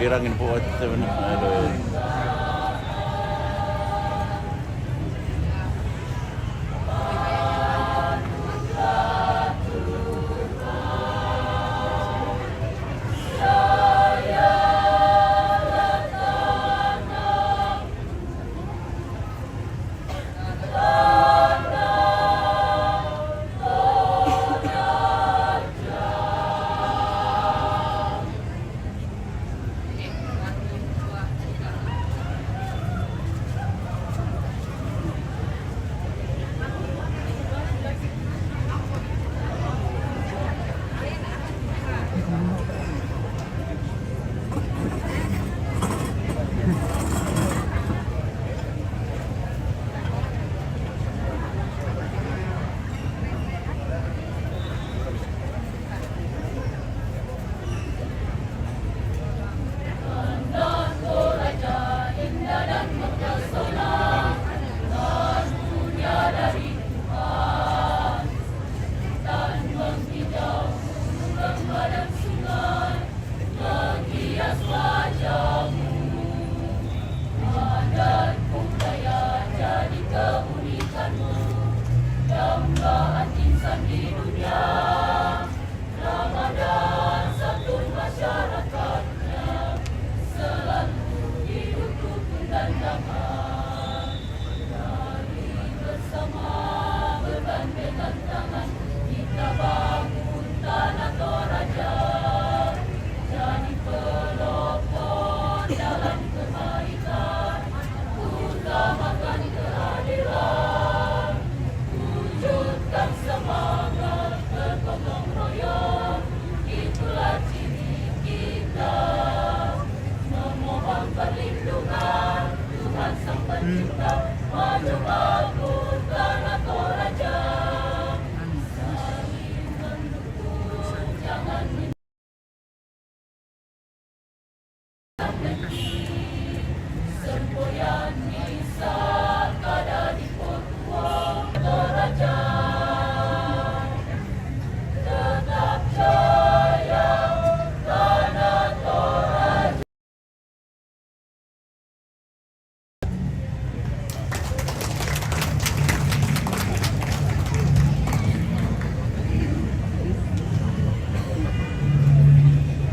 dirangin po at aduh.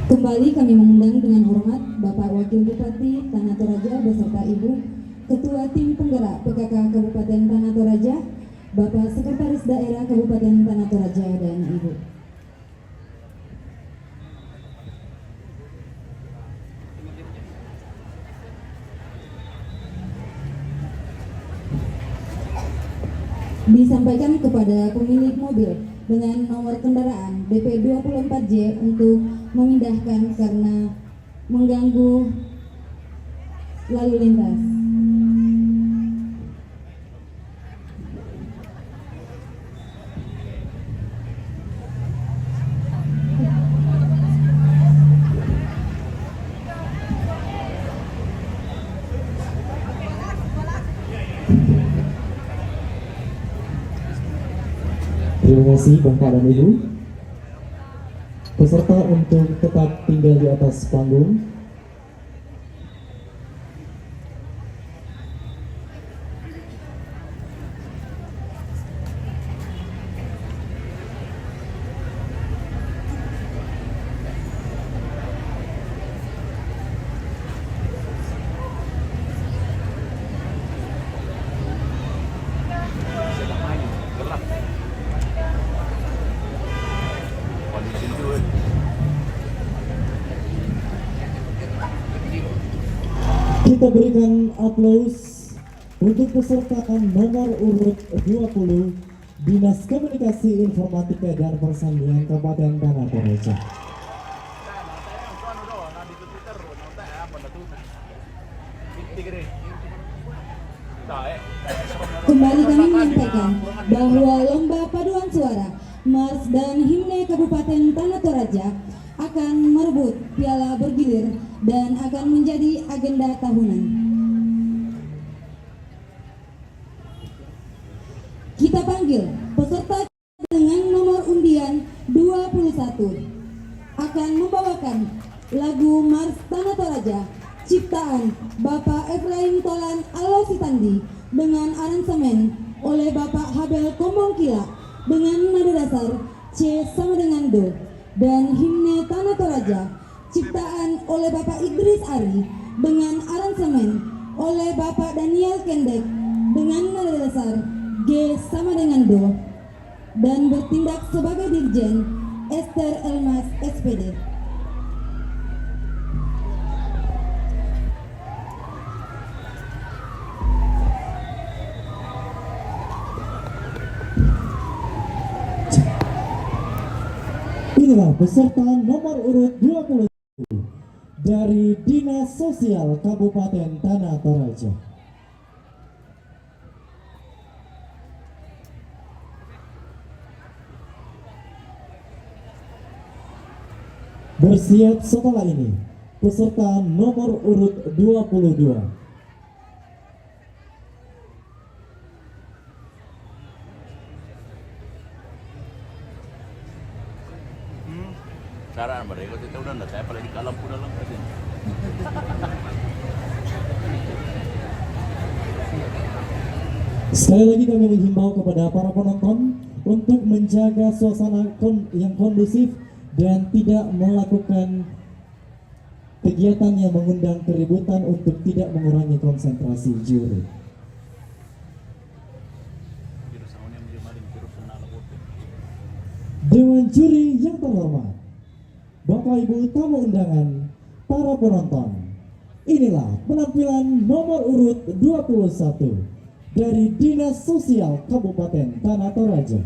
Kembali kami mengundang dengan hormat Bapak Wakil Bupati Tanah Toraja beserta Ibu Ketua Tim Penggerak PKK Kabupaten Tanah Toraja, Bapak Sekretaris Daerah Kabupaten Tanah Toraja dan Ibu. Disampaikan kepada pemilik mobil dengan nomor kendaraan BP 24J untuk memindahkan karena mengganggu lalu lintas. Terima kasih Bapak dan Ibu. Peserta untuk tetap tinggal di atas panggung. Kita berikan aplaus untuk peserta nomor urut 20 Dinas Komunikasi Informatika dan Persanian Kabupaten Tanah Toraja. Kembali kami menyampaikan bahwa lomba paduan suara, Mars dan Himne Kabupaten Tanah Toraja akan merebut piala bergilir dan akan menjadi agenda tahunan. Kita panggil peserta dengan nomor undian 21 akan membawakan lagu Mars Tanah Toraja ciptaan Bapak Efraim Tolan Alositandi dengan aransemen oleh Bapak Habel Kombongkila dengan nada dasar C sama dengan Do, dan himne Tanah Toraja ciptaan oleh Bapak Idris Ari dengan aransemen oleh Bapak Daniel Kendek dengan nada dasar G sama dengan Do, dan bertindak sebagai dirjen Esther Elmas SPD. Inilah peserta nomor urut 20 dari Dinas Sosial Kabupaten Tanah Toraja. Bersiap setelah ini peserta nomor urut 22. Cara mereka kita udah nggak saya pada di kalam pun dalam tadi. Sekali lagi kami menghimbau kepada para penonton untuk menjaga suasana yang kondusif dan tidak melakukan kegiatan yang mengundang keributan untuk tidak mengurangi konsentrasi juri. Dewan juri yang terhormat, Bapak Ibu tamu undangan, para penonton, inilah penampilan nomor urut 21 dari Dinas Sosial Kabupaten Tanah Toraja.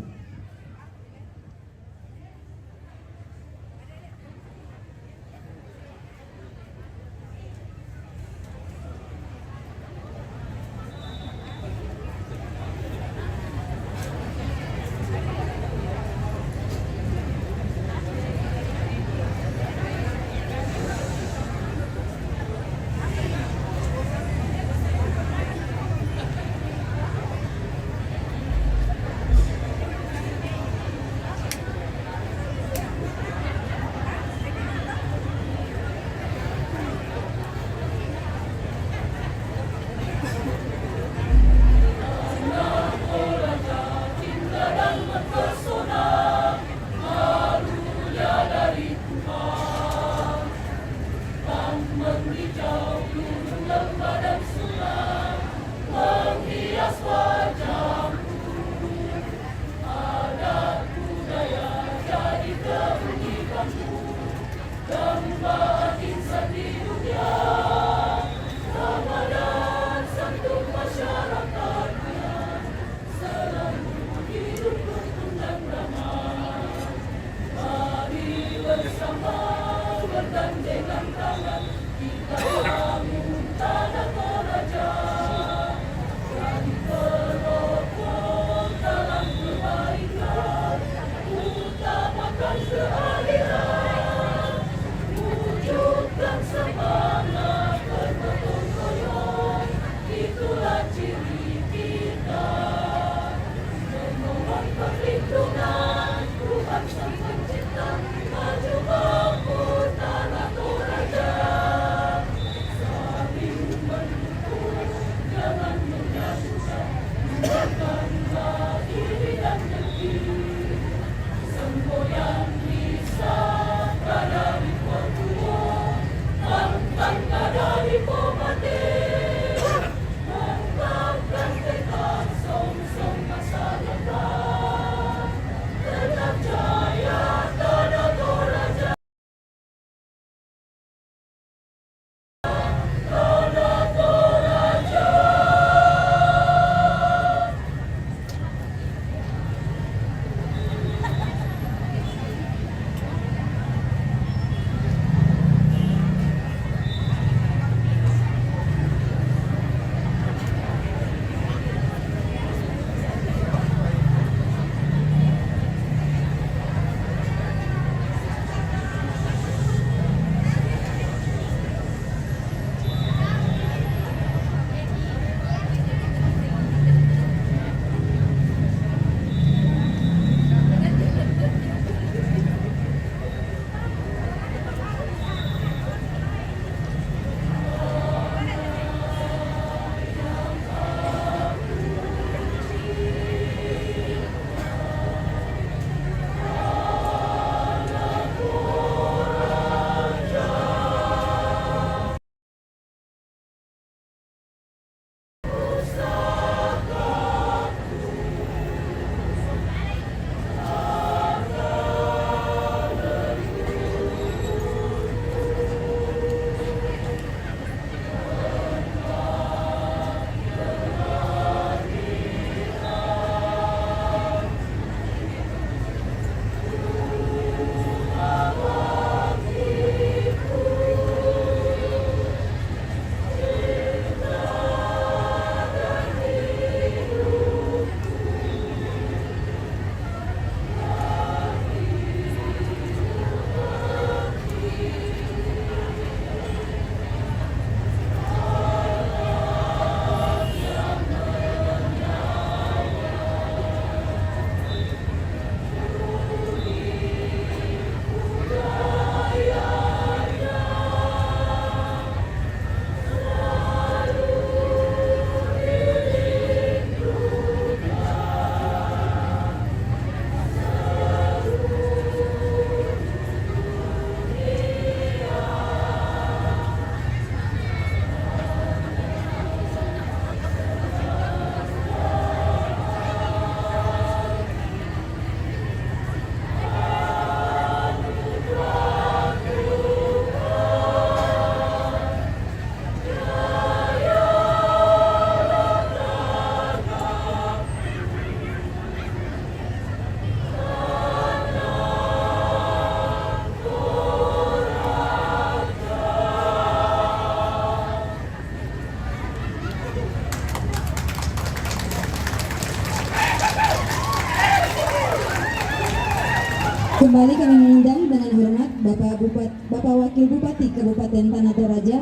Kembali kami mengundang dengan hormat Bapak Wakil Bupati Kabupaten Tanah Toraja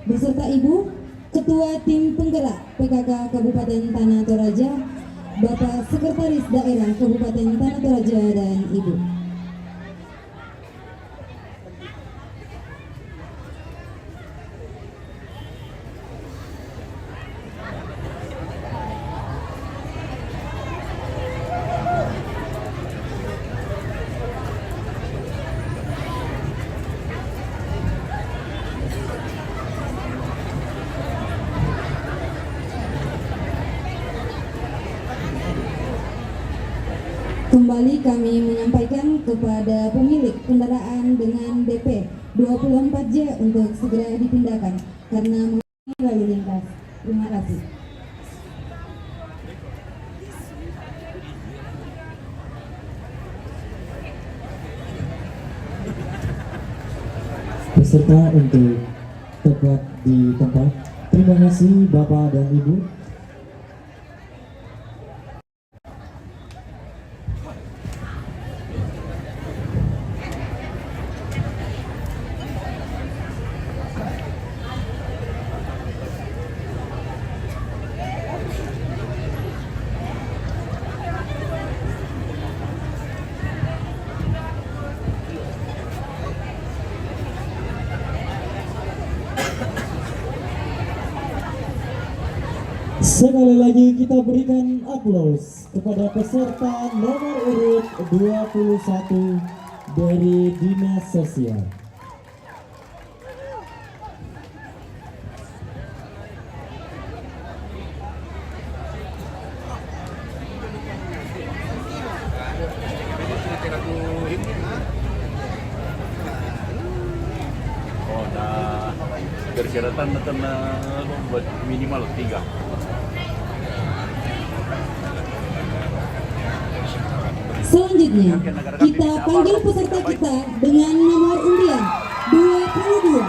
beserta Ibu Ketua Tim Penggerak PKK Kabupaten Tanah Toraja, Bapak Sekretaris Daerah Kabupaten Tanah Toraja dan Ibu. Kembali kami menyampaikan kepada pemilik kendaraan dengan DP 24J untuk segera dipindahkan karena mengalami lalu lintas. Terima kasih. Peserta untuk tetap di tempat. Terima kasih Bapak dan Ibu. Sekali lagi kita berikan aplaus kepada peserta nomor urut 21 dari Dinas Sosial. Oh, nah, persyaratan buat minimal 3. Selanjutnya, kita panggil peserta kita dengan nomor undian 22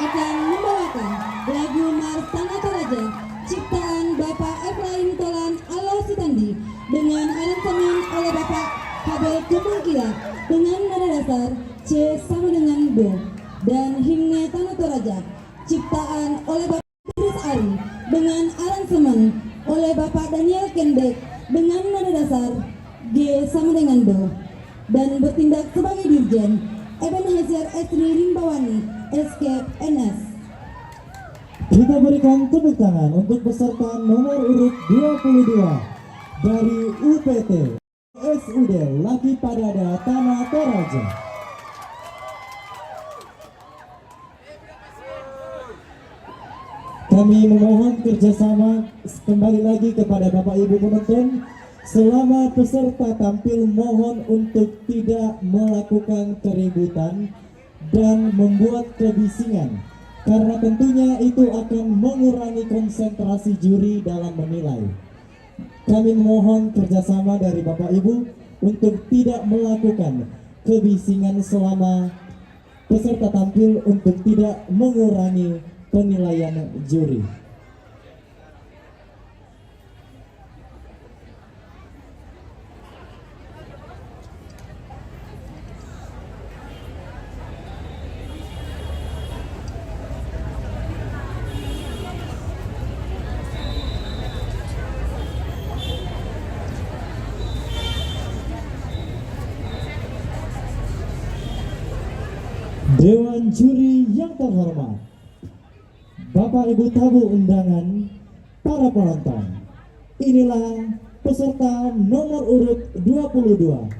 akan membawakan lagu Mars Tanah Toraja ciptaan Bapak Efraim Tolan Alo Sitandi dengan aransemen oleh Bapak Kabel Kemangkila dengan nada dasar C sama dengan Do, dan himne Tanah Toraja ciptaan oleh Bapak Idris Ari dengan aransemen oleh Bapak Daniel Kendek dengan nada dasar G sama dengan Do, dan bertindak sebagai Dirjen Ebenezer Esri Rimbawani Escape NS. Kita berikan tepuk tangan untuk peserta nomor urut 22 dari UPT SUD Laki Padada Tanah Toraja. Kami memohon kerjasama kembali lagi kepada Bapak Ibu penonton. Selama peserta tampil, mohon untuk tidak melakukan keributan dan membuat kebisingan, karena tentunya itu akan mengurangi konsentrasi juri dalam menilai. Kami memohon kerjasama dari Bapak Ibu untuk tidak melakukan kebisingan selama peserta tampil untuk tidak mengurangi penilaian juri. Dewan juri yang terhormat, Bapak Ibu tamu undangan, para penonton, inilah peserta nomor urut 22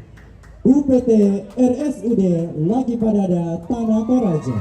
UPT RSUD Laki Padada Tanah Toraja.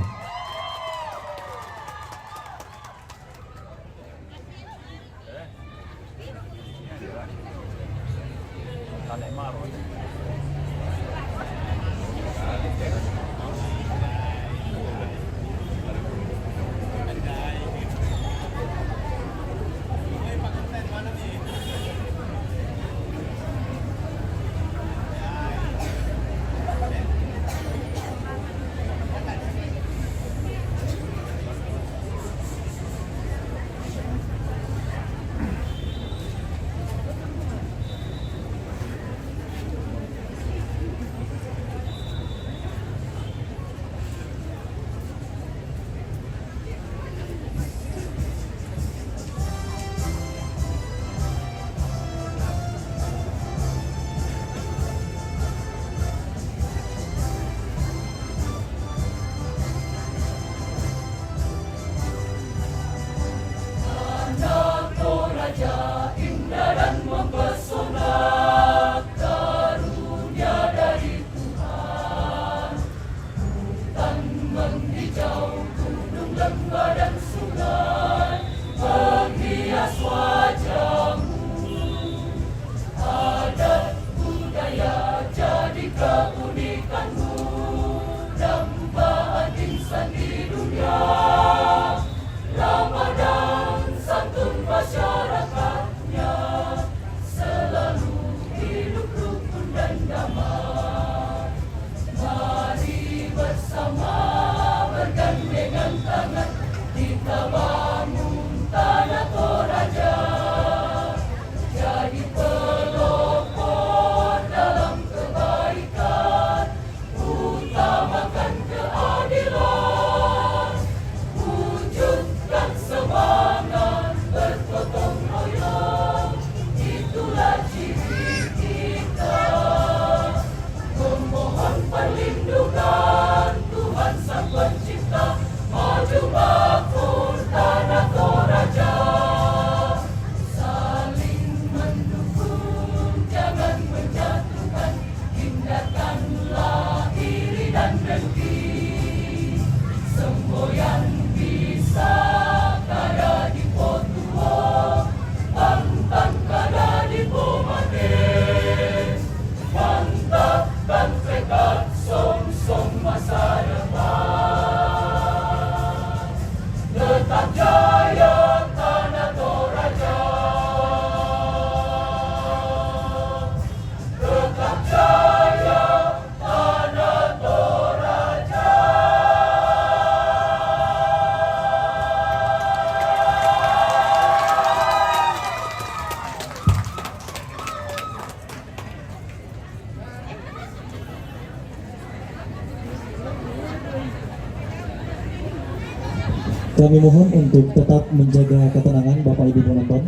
Kami mohon untuk tetap menjaga ketenangan Bapak Ibu penonton.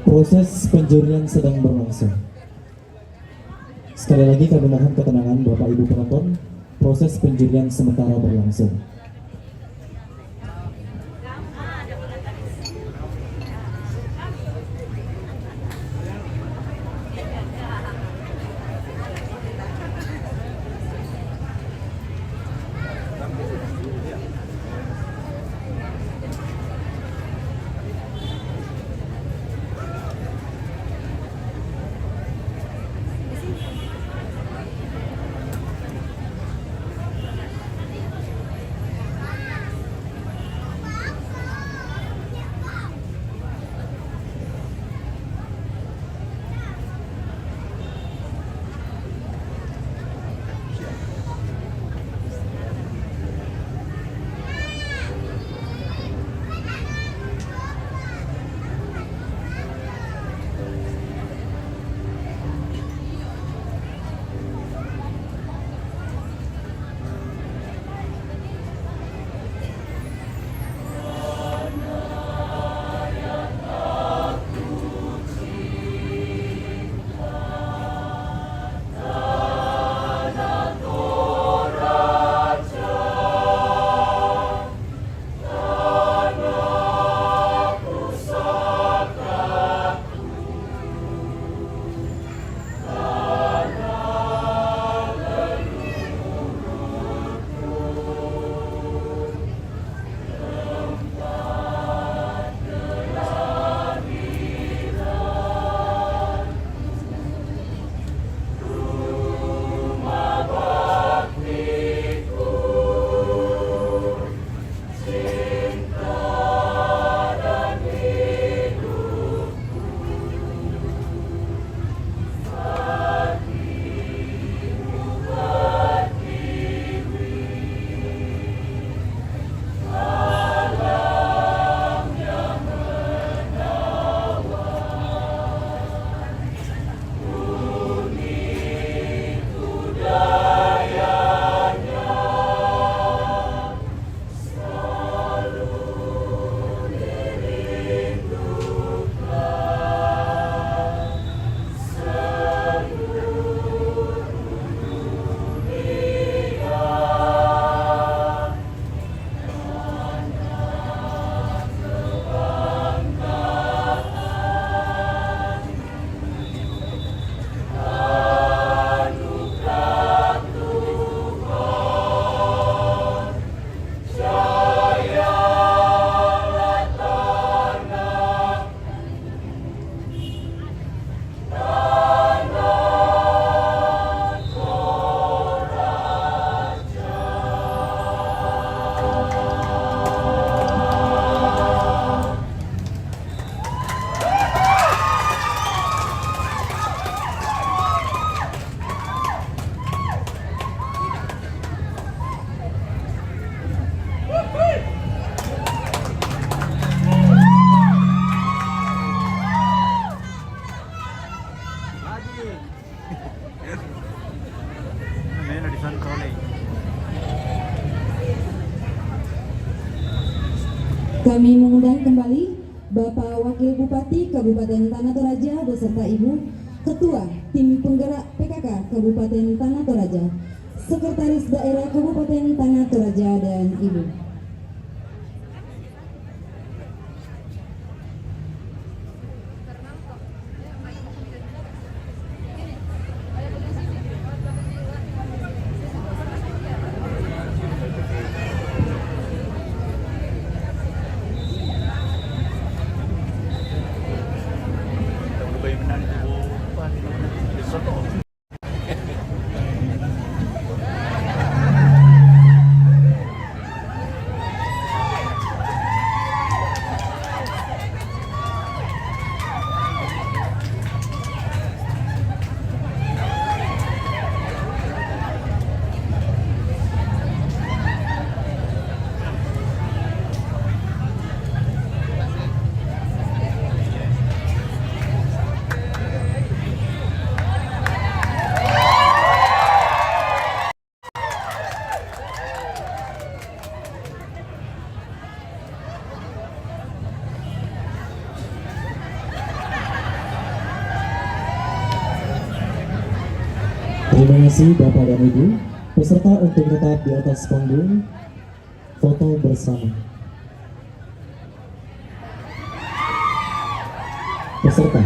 Proses penjurian sedang berlangsung. Sekali lagi kami mohon ketenangan Bapak Ibu penonton. Proses penjurian sementara berlangsung. Kami mengundang kembali Bapak Wakil Bupati Kabupaten Tanah Toraja beserta Ibu, Ketua Tim Penggerak PKK Kabupaten Tanah Toraja, Sekretaris Daerah Kabupaten Tanah Toraja dan Ibu. Terima kasih Bapak dan Ibu. Peserta untuk tetap di atas panggung, foto bersama. Peserta.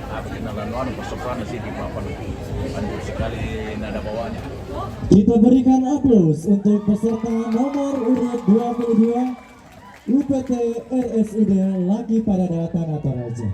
Aku kenalan anu pesoprano sih di papan panjang sekali nada bawaannya. Kita berikan aplaus untuk peserta nomor urut 22 UPT RSUD Laki Padada Tanah Toraja.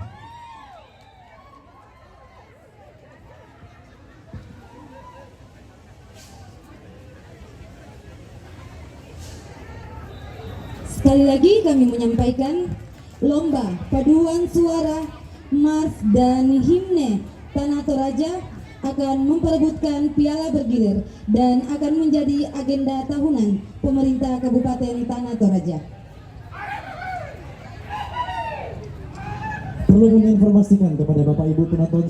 Sekali lagi kami menyampaikan lomba paduan suara Mars dan himne Tanah Toraja akan memperebutkan piala bergilir dan akan menjadi agenda tahunan pemerintah Kabupaten Tanah Toraja. Perlu kami informasikan kepada Bapak Ibu penonton,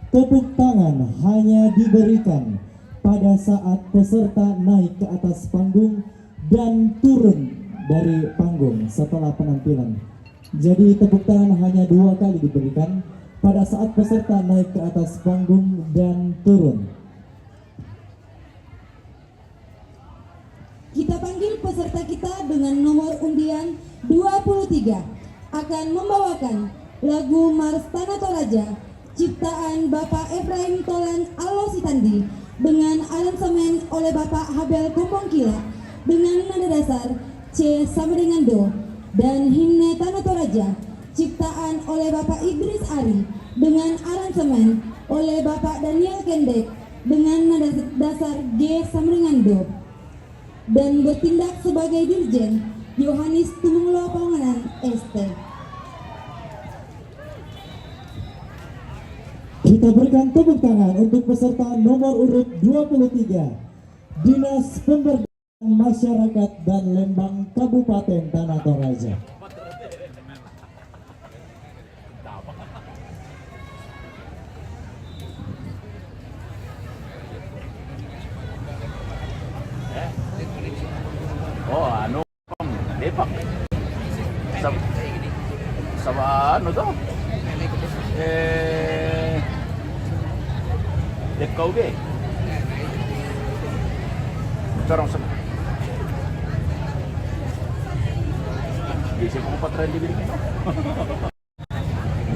tepuk tangan hanya diberikan pada saat peserta naik ke atas panggung dan turun dari panggung setelah penampilan. Jadi tepuk tangan hanya 2 kali diberikan pada saat peserta naik ke atas panggung dan turun. Kita panggil peserta kita dengan nomor undian 23 akan membawakan lagu Mars Tanah Toraja ciptaan Bapak Efraim Tolan Alositandi dengan aransemen oleh Bapak Habel Kumpongkila dengan nada dasar C sama dengan Do, dan himne Tanah Toraja ciptaan oleh Bapak Idris Ari dengan aransemen oleh Bapak Daniel Kendek dengan nada dasar G sama dengan Do, dan bertindak sebagai dirjen Yohanes Tumunglo Panganan ST. Kita berikan tepuk tangan untuk peserta nomor urut 23 Dinas Pemberdayaan Masyarakat dan Lembang Kabupaten Tanah Toraja. Oh, anu Depak. Sama anu tuh. Dekau ge. Corong sama. Bisa mau patran di biringin.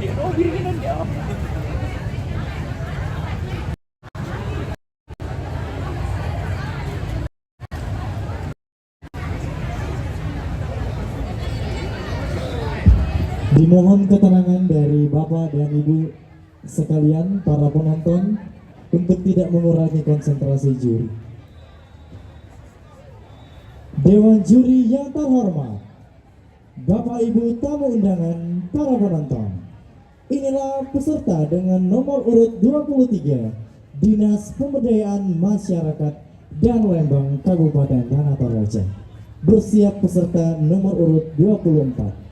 Dia doh biringin dia. Dimohon keterangan dari Bapak dan Ibu sekalian para penonton untuk tidak mengurangi konsentrasi juri. Dewan juri yang terhormat, Bapak Ibu tamu undangan, para penonton, inilah peserta dengan nomor urut 23 Dinas Pemberdayaan Masyarakat dan Lembang Kabupaten Tanah Toraja. Bersiap peserta nomor urut 24.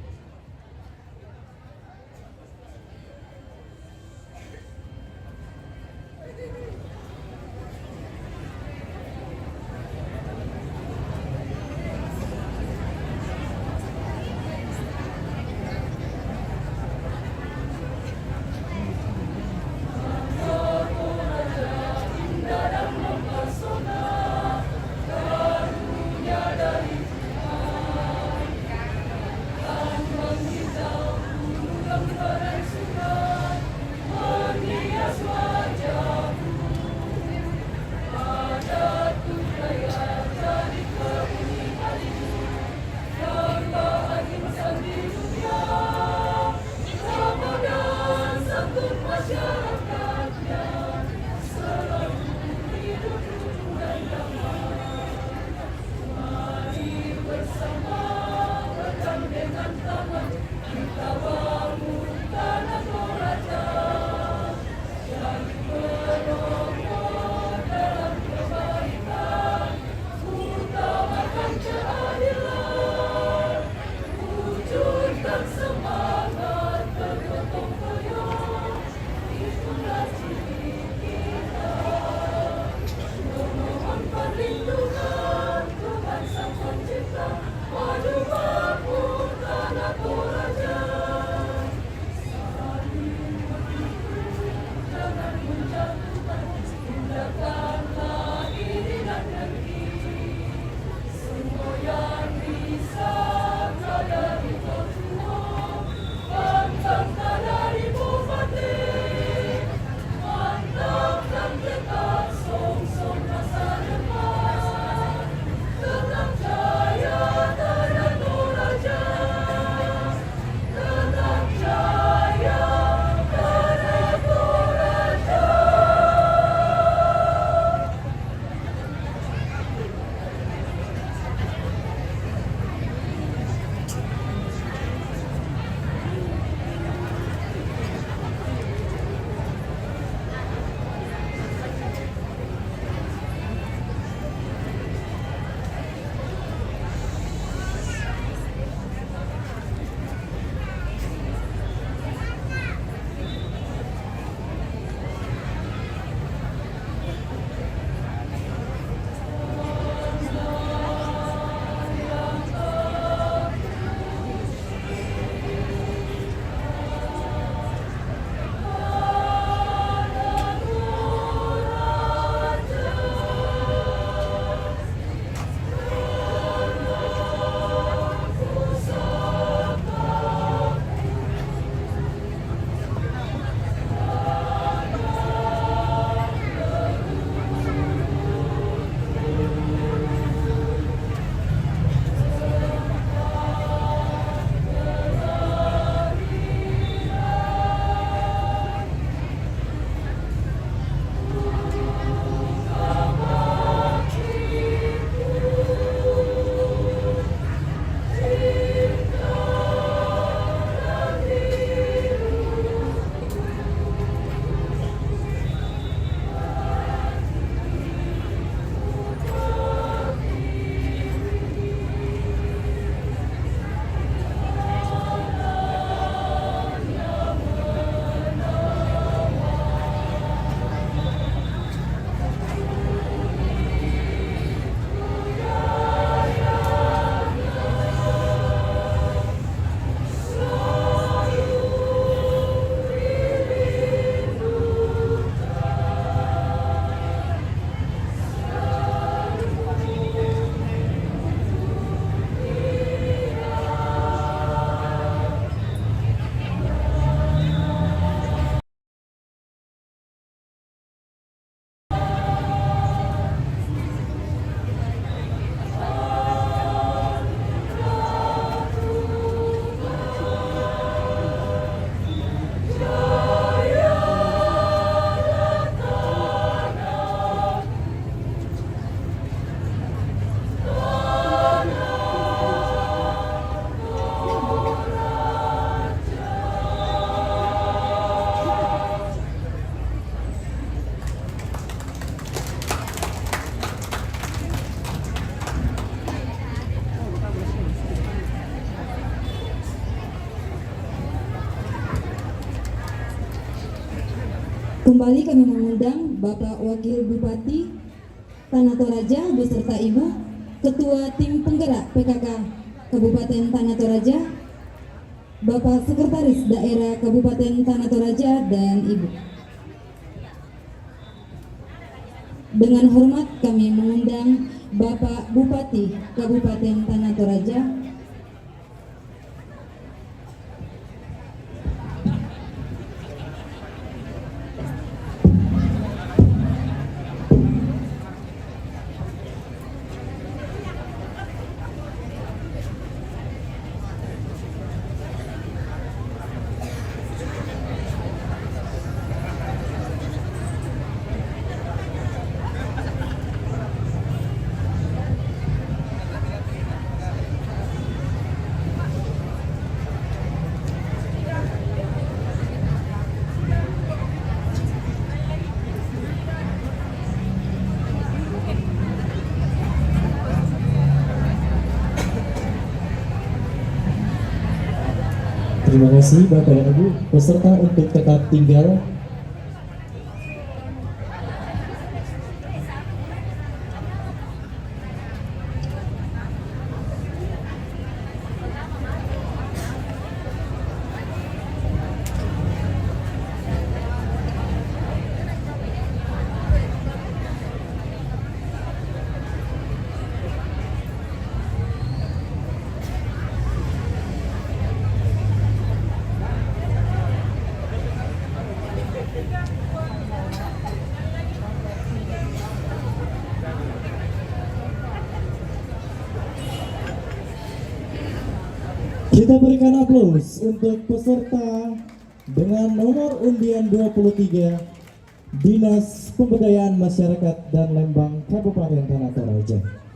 Kembali kami mengundang Bapak Wakil Bupati Tanah Toraja beserta Ibu, Ketua Tim Penggerak PKK Kabupaten Tanah Toraja, Bapak Sekretaris Daerah Kabupaten Tanah Toraja, dan Ibu. Dengan hormat kami mengundang Bapak Bupati Kabupaten Tanah Toraja, Terima kasih Bapak dan Ibu peserta untuk tetap tinggal. Kita berikan aplaus untuk peserta dengan nomor undian 23 Dinas Pemberdayaan Masyarakat dan Lembang Kabupaten Tanah Toraja.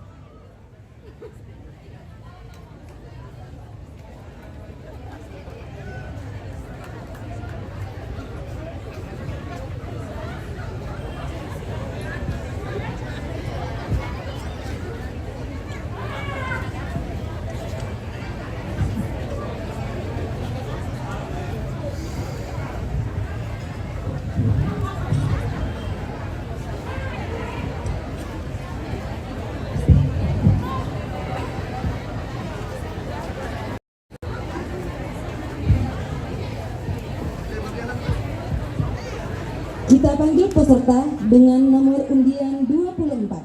kita panggil peserta dengan nomor undian 24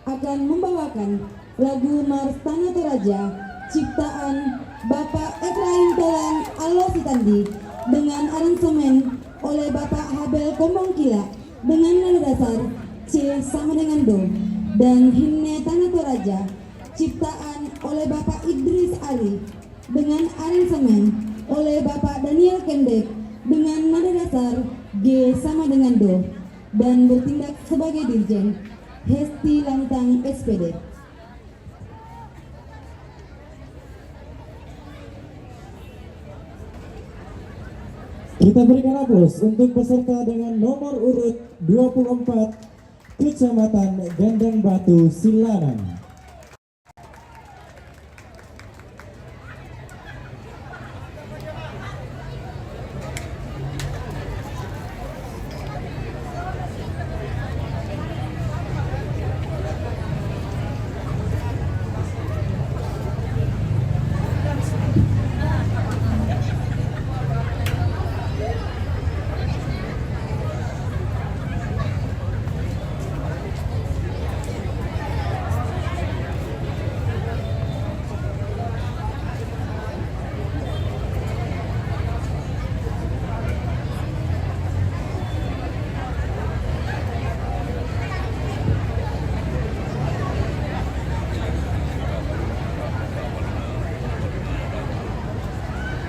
akan membawakan lagu Mars Tanah Toraja ciptaan Bapak Efraim Tolan Alositandi dengan aransemen oleh Bapak Habel Kombongkila dengan nada dasar C sama dengan Do, dan himne Tanah Toraja ciptaan oleh Bapak Idris Ali dengan aransemen oleh Bapak Daniel Kendek dengan nada dasar G sama dengan Do, dan bertindak sebagai dirjen Hesti Lantang SPD. Kita berikan aplaus untuk peserta dengan nomor urut 24 Kecamatan Gandang Batu Silanang.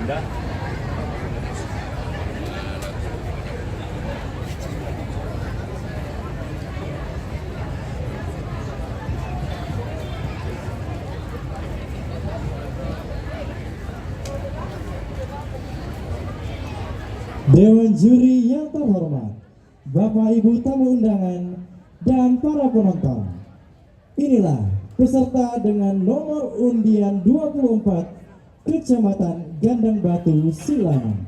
Enggak. Dewan juri yang terhormat, Bapak Ibu tamu undangan dan para penonton. Inilah peserta dengan nomor undian 24 Kecamatan Gandang Batu Silanang.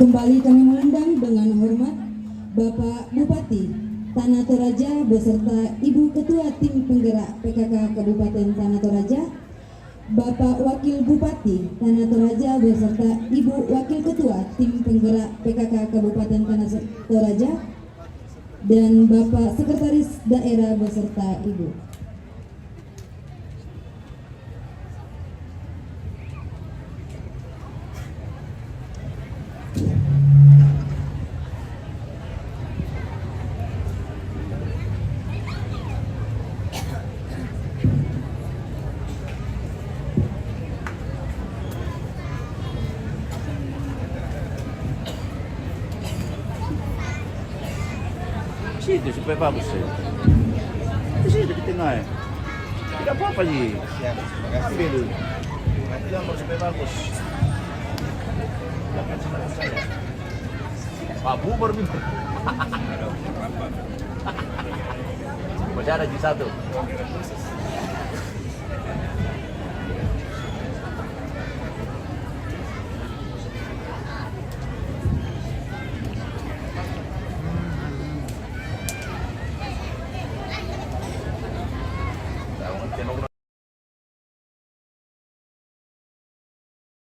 Kembali kami mengundang dengan hormat Bapak Bupati Tanah Toraja beserta Ibu Ketua Tim Penggerak PKK Kabupaten Tanah Toraja, Bapak Wakil Bupati Tanah Toraja beserta Ibu Wakil Ketua Tim Penggerak PKK Kabupaten Tanah Toraja dan Bapak Sekretaris Daerah beserta Ibu. Situ supaya bagus ya. Di situ di tengah ya. Tidak apa-apa sih. Ambil. Nanti gambar supaya bagus. Jangan senang saya. Pak Bubar minta. Masih ada G1.